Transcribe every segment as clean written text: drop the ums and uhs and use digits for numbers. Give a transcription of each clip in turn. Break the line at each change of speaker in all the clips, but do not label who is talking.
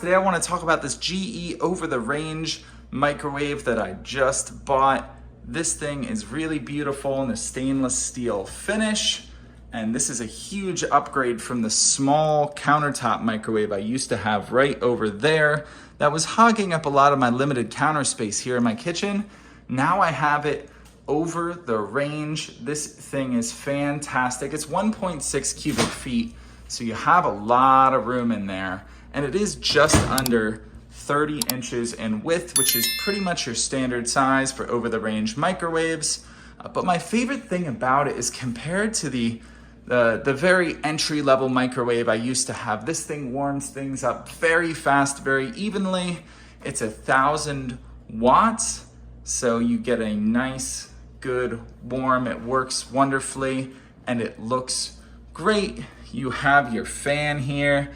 Today I want to talk about this GE over-the-range microwave that I just bought. This thing is really beautiful in a stainless steel finish, and this is a huge upgrade from the small countertop microwave I used to have right over there that was hogging up a lot of my limited counter space here in my kitchen. Now I have it over the range. This thing is fantastic. It's 1.6 cubic feet, so you have a lot of room in there. And it is just under 30 inches in width, which is pretty much your standard size for over-the-range microwaves. But my favorite thing about it is compared to the very entry-level microwave I used to have, this thing warms things up very fast, very evenly. It's 1,000 watts, so you get a nice, good, warm, it works wonderfully, and it looks great. You have your fan here.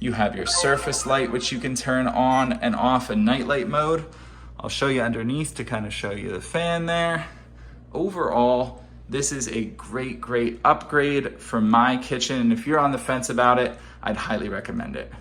You have your surface light, which you can turn on and off in nightlight mode. I'll show you underneath to kind of show you the fan there. Overall, this is a great, great upgrade for my kitchen. And if you're on the fence about it, I'd highly recommend it.